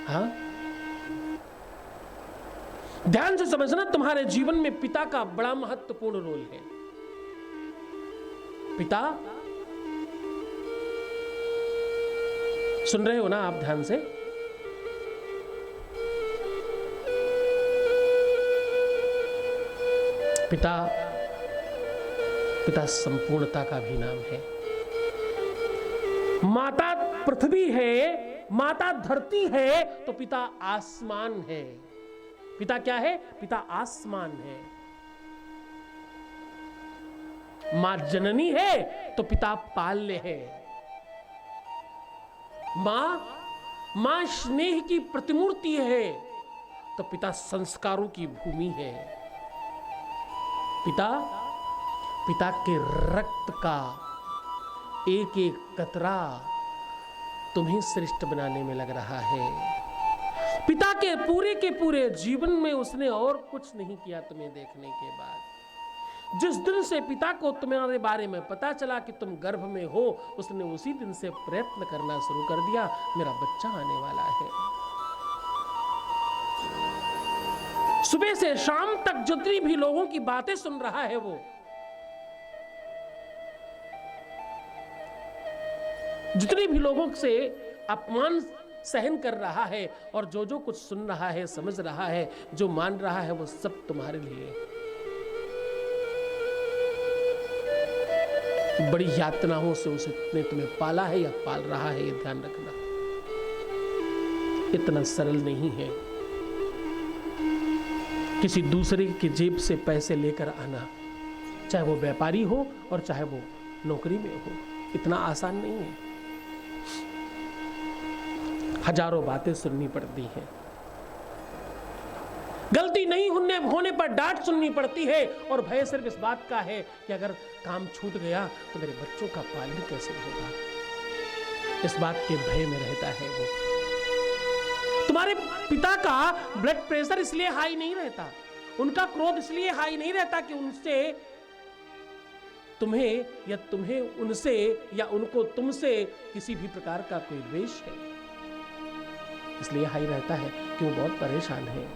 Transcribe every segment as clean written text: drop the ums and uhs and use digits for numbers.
हाँ, ध्यान से समझना, तुम्हारे जीवन में पिता का बड़ा महत्वपूर्ण रोल है। पिता, सुन रहे हो ना आप ध्यान से? पिता, पिता संपूर्णता का भी नाम है। माता पृथ्वी है, माता धरती है, तो पिता आसमान है। पिता क्या है? पिता आसमान है। मां जननी है तो पिता पाल्य है। मां स्नेह की प्रतिमूर्ति है तो पिता संस्कारों की भूमि है। पिता के रक्त का एक एक कतरा तुम्हें श्रेष्ठ बनाने में लग रहा है। पिता के पूरे जीवन में उसने और कुछ नहीं किया तुम्हें देखने के बाद। जिस दिन से पिता को तुम्हारे बारे में पता चला कि तुम गर्भ में हो, उसने उसी दिन से प्रयत्न करना शुरू कर दिया, मेरा बच्चा आने वाला है। सुबह से शाम तक जितनी भी लोगों की बातें सुन रहा है, वो जितनी भी लोगों से अपमान सहन कर रहा है और जो जो कुछ सुन रहा है, समझ रहा है, जो मान रहा है, वो सब तुम्हारे लिए। बड़ी यातनाओं से उसने तुम्हें पाला है या पाल रहा है, ये ध्यान रखना। इतना सरल नहीं है किसी दूसरे की जेब से पैसे लेकर आना, चाहे वो व्यापारी हो और चाहे वो नौकरी में हो। इतना आसान नहीं है। हजारों बातें सुननी पड़ती हैं, गलती नहीं होने पर डांट सुननी पड़ती है, और भय सिर्फ इस बात का है कि अगर काम छूट गया तो मेरे बच्चों का पालन कैसे होगा। इस बात के भय में रहता है वो। तुम्हारे पिता का ब्लड प्रेशर इसलिए हाई नहीं रहता, उनका क्रोध इसलिए हाई नहीं रहता कि उनसे तुम्हें या तुम्हें उनसे या उनको तुमसे किसी भी प्रकार का कोई द्वेष है। इसलिए हाई रहता है कि वो बहुत परेशान है।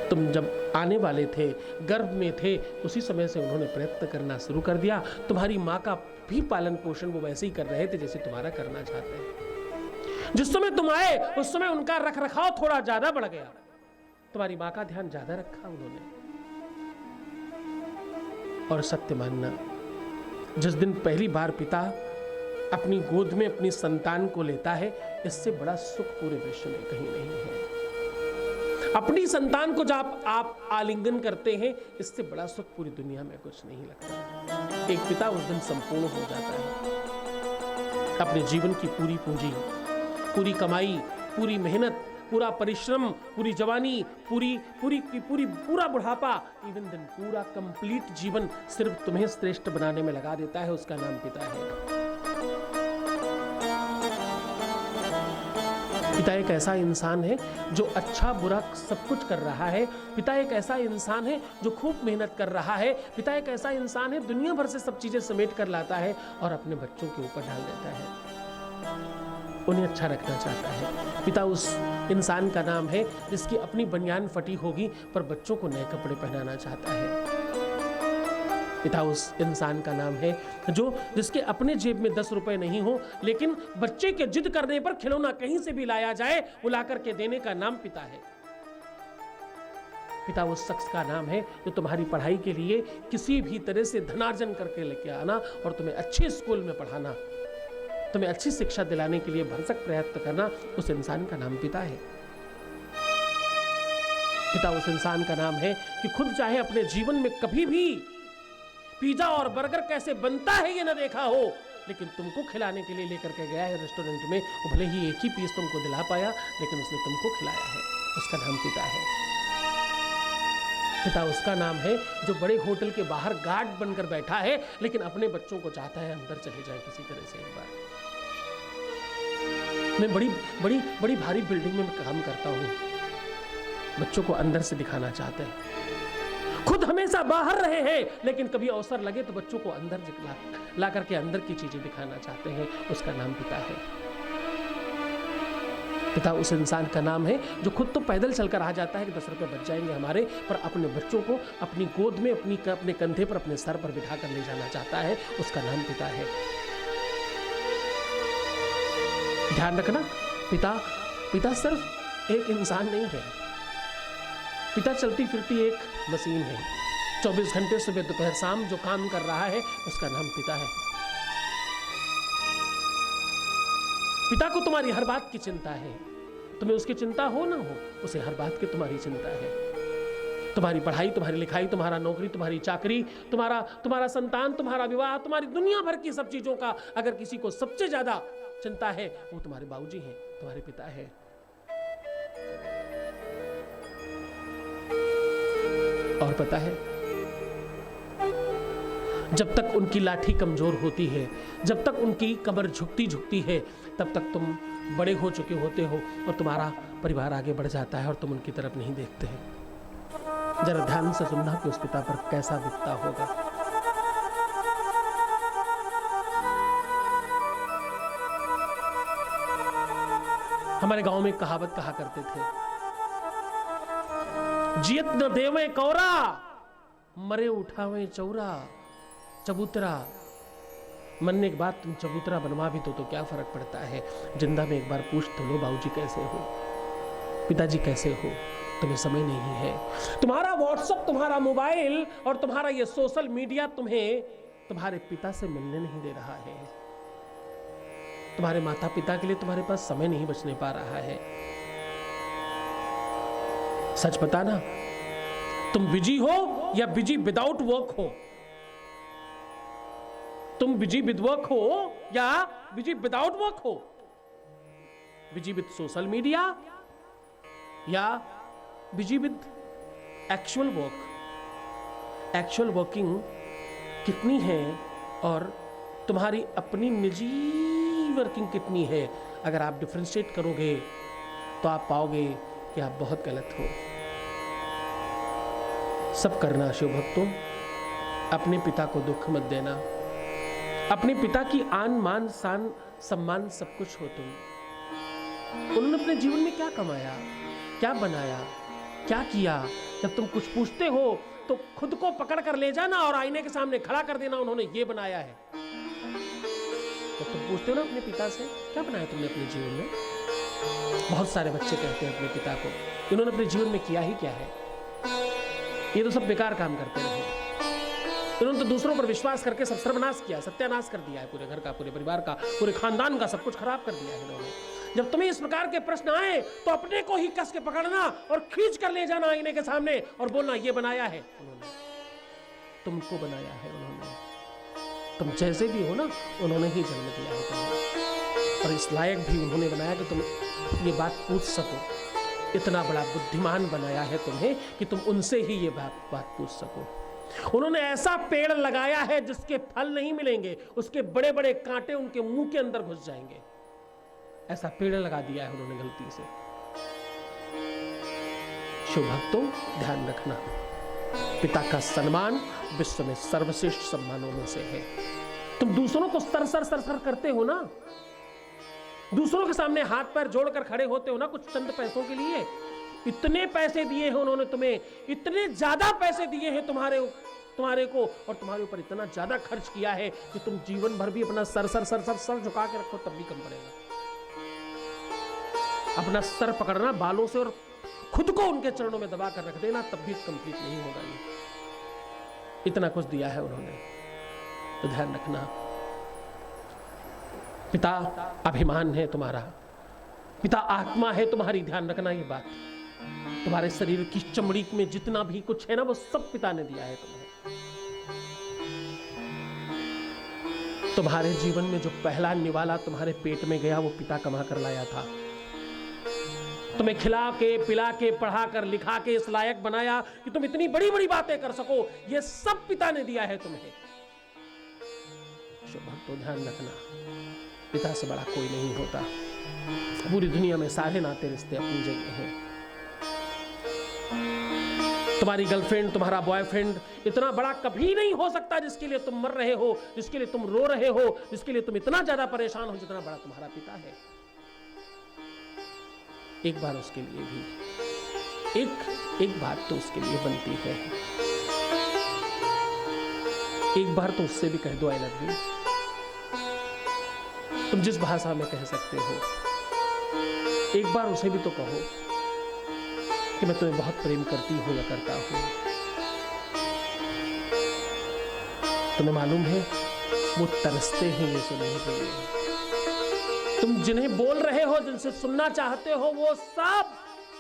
तुम जब आने वाले थे, गर्भ में थे, उसी समय से उन्होंने प्रयत्न करना शुरू कर दिया। तुम्हारी माँ का भी पालन पोषण वो वैसे ही कर रहे थे जैसे तुम्हारा करना चाहते हैं। जिस समय तुम आए उस समय उनका रखरखाव थोड़ा ज्यादा बढ़ गया, तुम्हारी माँ का ध्यान ज्यादा रखा उन्होंने। और सत्य मानना, जिस दिन पहली बार पिता अपनी गोद में अपनी संतान को लेता है, इससे बड़ा सुख पूरे विश्व में कहीं नहीं है। अपनी संतान को जब आप आलिंगन करते हैं, इससे बड़ा सुख पूरी दुनिया में कुछ नहीं लगता। एक पिता उस दिन संपूर्ण हो जाता है। अपने जीवन की पूरी पूंजी, पूरी कमाई, पूरी मेहनत, पूरा परिश्रम, पूरी जवानी, पूरा बुढ़ापा, इवन दिन पूरा कंप्लीट जीवन सिर्फ तुम्हें श्रेष्ठ बनाने में लगा देता है। उसका नाम पिता है। पिता एक ऐसा इंसान है जो अच्छा बुरा सब कुछ कर रहा है। पिता एक ऐसा इंसान है जो खूब मेहनत कर रहा है। पिता एक ऐसा इंसान है दुनिया भर से सब चीजें समेट कर लाता है और अपने बच्चों के ऊपर डाल देता है। उन्हें अच्छा रखना चाहता है। पिता उस इंसान का नाम है जिसकी अपनी बनियान फटी होगी पर बच्चों को नए कपड़े पहनाना चाहता है। पिता उस इंसान का नाम है जिसके अपने जेब में 10 रुपए नहीं हो, लेकिन बच्चे के जिद करने पर खिलौना कहीं से भी लाया जाए, वो ला करके देने का नाम पिता है। पिता उस शख्स का नाम है जो तुम्हारी पढ़ाई के लिए किसी भी तरह से धनार्जन करके लेके आना और तुम्हें अच्छे स्कूल में पढ़ाना, तुम्हें अच्छी शिक्षा दिलाने के लिए भरसक प्रयत्न करना, उस इंसान का नाम पिता है। पिता उस इंसान का नाम है कि खुद चाहे अपने जीवन में कभी भी पिज्जा और बर्गर कैसे बनता है ये ना देखा हो, लेकिन तुमको खिलाने के लिए लेकर के गया है रेस्टोरेंट में। भले ही एक ही पीस तुमको दिला पाया, लेकिन उसने तुमको खिलाया है। उसका नाम पिता है। पिता उसका नाम है जो बड़े होटल के बाहर गार्ड बनकर बैठा है, लेकिन अपने बच्चों को चाहता है अंदर चले जाए किसी तरह से। एक बार मैं बड़ी भारी बिल्डिंग में काम करता हूँ, बच्चों को अंदर से दिखाना चाहते हैं। खुद हमेशा बाहर रहे हैं, लेकिन कभी अवसर लगे तो बच्चों को अंदर ला करके अंदर की चीजें दिखाना चाहते हैं। उसका नाम पिता है। पिता उस इंसान का नाम है जो खुद तो पैदल चलकर आ जाता है कि 10 रुपए बच जाएंगे हमारे, पर अपने बच्चों को अपनी गोद में, अपने कंधे पर, अपने सर पर बिठा कर ले जाना चाहता है। उसका नाम पिता है। ध्यान रखना, पिता सिर्फ एक इंसान नहीं है। पिता चलती फिरती एक मशीन है। 24 घंटे सुबह दोपहर शाम जो काम कर रहा है उसका नाम पिता है। पिता को तुम्हारी हर बात की चिंता है। तुम्हें उसकी चिंता हो ना हो, उसे हर बात की तुम्हारी चिंता है। तुम्हारी पढ़ाई, तुम्हारी लिखाई, तुम्हारा नौकरी, तुम्हारी चाकरी, तुम्हारा संतान, तुम्हारा विवाह, तुम्हारी दुनिया भर की सब चीजों का अगर किसी को सबसे ज्यादा चिंता है वो तुम्हारे बाबूजी हैं, तुम्हारे पिता है। और पता है, जब तक उनकी लाठी कमजोर होती है, जब तक उनकी कमर झुकती है, तब तक तुम बड़े हो चुके होते हो और तुम्हारा परिवार आगे बढ़ जाता है और तुम उनकी तरफ नहीं देखते हैं। जरा ध्यान से सुनना कि उस पिता पर कैसा बीतता होगा। हमारे गांव में कहावत कहा करते थे, जियत न देवे कौरा, मरे उठावे चौरा। चबूतरा मरने के बाद तुम चबूतरा बनवा भी तो क्या फर्क पड़ता है। जिंदा में एक बार पूछ तो लो, बाबूजी कैसे हो, पिताजी कैसे हो। तुम्हें समय नहीं है। तुम्हारा व्हाट्सएप, तुम्हारा मोबाइल और तुम्हारा ये सोशल मीडिया तुम्हें तुम्हारे पिता से मिलने नहीं दे रहा है। तुम्हारे माता पिता के लिए तुम्हारे पास समय नहीं बचने पा रहा है। सच बताना, तुम बिजी हो या बिजी विदाउट वर्क हो? तुम बिजी विद वर्क हो या बिजी विदाउट वर्क हो? बिजी विद सोशल मीडिया या busy with actual work? Actual working कितनी है और तुम्हारी अपनी निजी वर्किंग कितनी है? अगर आप डिफरेंशिएट करोगे तो आप पाओगे कि आप बहुत गलत हो। सब करना शिव भक्तों, अपने पिता को दुख मत देना। अपने पिता की आन मान शान सम्मान सब कुछ हो तुम। उन्होंने अपने जीवन में क्या कमाया, क्या बनाया, क्या किया? जब तुम कुछ पूछते हो तो खुद को पकड़ कर ले जाना और आईने के सामने खड़ा कर देना, उन्होंने ये बनाया है। जब तुम पूछते हो ना अपने पिता से, क्या बनाया तुमने अपने जीवन में? बहुत सारे बच्चे कहते हैं अपने पिता को, इन्होंने अपने जीवन में किया ही क्या है, ये तो सब बेकार काम करते रहे। इन्होंने तो दूसरों पर विश्वास करके सब सर्वनाश किया, सत्यानाश कर दिया है, पूरे घर का, पूरे परिवार का, पूरे खानदान का सब कुछ खराब कर दिया है इन्होंने। जब तुम्हें इस प्रकार के प्रश्न आए तो अपने को ही कस के पकड़ना और खींच कर ले जाना आईने के सामने और बोलना ये बनाया है उन्होंने, तुमको बनाया है उन्होंने। तुम जैसे भी हो ना, उन्होंने ही जन्म दिया है तुम्हें, और इस लायक भी उन्होंने बनाया कि तुम ये बात पूछ सको। इतना बड़ा बुद्धिमान बनाया है तुम्हें कि तुम उनसे ही ये बात पूछ सको। उन्होंने ऐसा पेड़ लगाया है जिसके फल नहीं मिलेंगे, उसके बड़े बड़े कांटे उनके मुंह के अंदर घुस जाएंगे। ऐसा पेड़ लगा दिया है उन्होंने गलती से। शिव भक्तों, ध्यान रखना, पिता का सम्मान विश्व में सर्वश्रेष्ठ सम्मानों में से है। तुम दूसरों को सर करते हो ना, दूसरों के सामने हाथ पैर जोड़कर खड़े होते हो ना कुछ चंद पैसों के लिए। इतने पैसे दिए हैं उन्होंने तुम्हें, इतने ज्यादा पैसे दिए हैं तुम्हारे को, और तुम्हारे ऊपर इतना ज्यादा खर्च किया है कि तुम जीवन भर भी अपना सर झुका के रखो तब भी कम पड़ेगा। अपना सर पकड़ना बालों से और खुद को उनके चरणों में दबा कर रख देना, तब भी कंप्लीट नहीं होगा ये। इतना कुछ दिया है उन्होंने, तो ध्यान रखना। पिता अभिमान है तुम्हारा, पिता आत्मा है तुम्हारी, ध्यान रखना ये बात। तुम्हारे शरीर की चमड़ी में जितना भी कुछ है ना, वो सब पिता ने दिया है तुम्हें। तुम्हारे जीवन में जो पहला निवाला तुम्हारे पेट में गया वो पिता कमा कर लाया था। तुम्हें खिला के, पिला के, पढ़ा कर, लिखा के इस लायक बनाया कि तुम इतनी बड़ी बड़ी बातें कर सको, ये सब पिता ने दिया है तुम्हें। भक्तों, ध्यान रखना, पिता से बड़ा कोई नहीं होता। पूरी दुनिया में सारे नाते रिश्ते अपनी जगह हैं। तुम्हारी गर्लफ्रेंड, तुम्हारा बॉयफ्रेंड इतना बड़ा कभी नहीं हो सकता जिसके लिए तुम मर रहे हो, जिसके लिए तुम रो रहे हो, जिसके लिए तुम इतना ज्यादा परेशान हो, जितना बड़ा तुम्हारा पिता है। एक बार उसके लिए भी एक बात तो उसके लिए बनती है। एक बार तो उससे भी कह दो आई लव यू। तुम जिस भाषा में कह सकते हो, एक बार उसे भी तो कहो कि मैं तुम्हें बहुत प्रेम करती हूं या करता हूं। तुम्हें मालूम है वो तरसते हैं ये सुनने के लिए। तुम जिन्हें बोल रहे हो, जिनसे सुनना चाहते हो, वो सब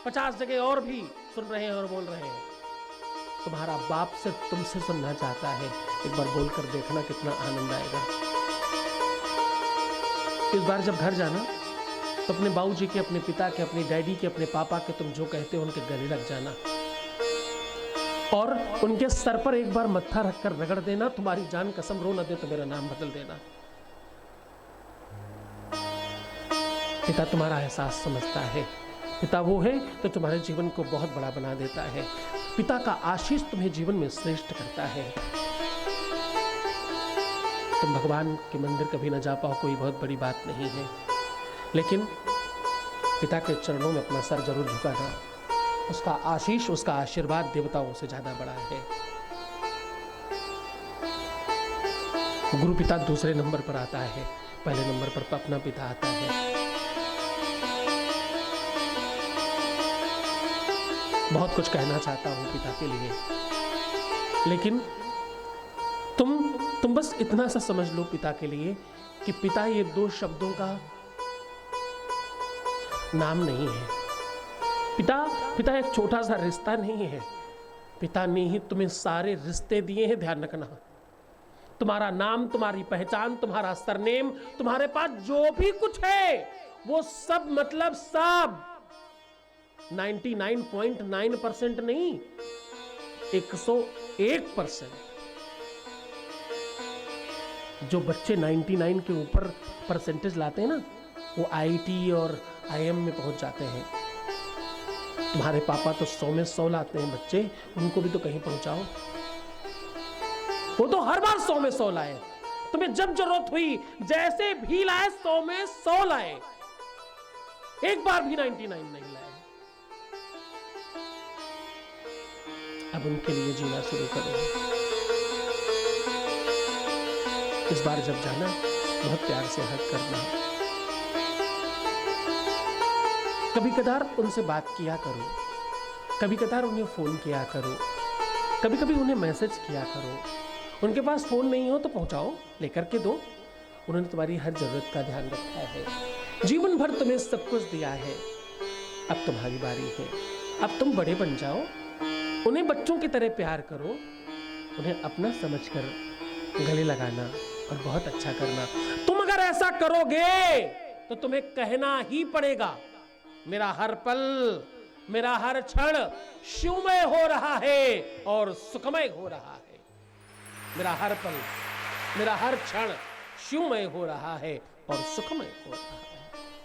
50 जगह और भी सुन रहे हैं और बोल रहे हैं। तुम्हारा बाप से तुमसे सुनना चाहता है। एक बार बोलकर देखना कितना आनंद आएगा। इस बार जब घर जाना तो अपने बाबूजी के, अपने पिता के, अपने डैडी के, अपने पापा के, तुम जो कहते हो उनके गले लग जाना और उनके सर पर एक बार मत्था रखकर रगड़ देना। तुम्हारी जान कसम, रो न दे तो मेरा नाम बदल देना। पिता तुम्हारा एहसास समझता है। पिता वो है तो तुम्हारे जीवन को बहुत बड़ा बना देता है। पिता का आशीष तुम्हें जीवन में श्रेष्ठ करता है। तुम भगवान के मंदिर कभी न जा पाओ, कोई बहुत बड़ी बात नहीं है, लेकिन पिता के चरणों में अपना सर जरूर झुकाना। उसका आशीष, उसका आशीर्वाद देवताओं से ज्यादा बड़ा है। गुरु पिता दूसरे नंबर पर आता है, पहले नंबर पर अपना पिता आता है। बहुत कुछ कहना चाहता हूं पिता के लिए, लेकिन तुम बस इतना सा समझ लो पिता के लिए कि पिता ये दो शब्दों का नाम नहीं है। पिता एक छोटा सा रिश्ता नहीं है। पिता ने ही तुम्हें सारे रिश्ते दिए हैं, ध्यान रखना। तुम्हारा नाम, तुम्हारी पहचान, तुम्हारा सरनेम, तुम्हारे पास जो भी कुछ है वो सब, मतलब सब 99.9% नहीं, 101%। जो बच्चे 99 के ऊपर परसेंटेज लाते हैं ना, वो आईटी और आईएम में पहुंच जाते हैं। तुम्हारे पापा तो 100 में 100 लाते हैं बच्चे, उनको भी तो कहीं पहुंचाओ। वो तो हर बार 100 में 100 लाए। तुम्हें जब जरूरत हुई जैसे भी लाए, 100 में 100 लाए, एक बार भी 99 नहीं लाए। अब उनके लिए जीना शुरू करो। इस बार जब जाना बहुत प्यार से हक करना। कभी कदार उनसे बात किया करो, कभी कदार उन्हें फोन किया करो, कभी कभी उन्हें मैसेज किया करो। उनके पास फोन नहीं हो तो पहुंचाओ, लेकर के दो। उन्होंने तुम्हारी हर जरूरत का ध्यान रखा है, जीवन भर तुम्हें सब कुछ दिया है। अब तुम्हारी बारी है, अब तुम बड़े बन जाओ। उन्हें बच्चों की तरह प्यार करो, उन्हें अपना समझकर गले लगाना और बहुत अच्छा करना। तुम अगर ऐसा करोगे तो तुम्हें कहना ही पड़ेगा, मेरा हर पल, मेरा हर क्षण शिवमय हो रहा है और सुखमय हो रहा है। मेरा हर पल, मेरा हर क्षण शिवमय हो रहा है और सुखमय हो रहा है।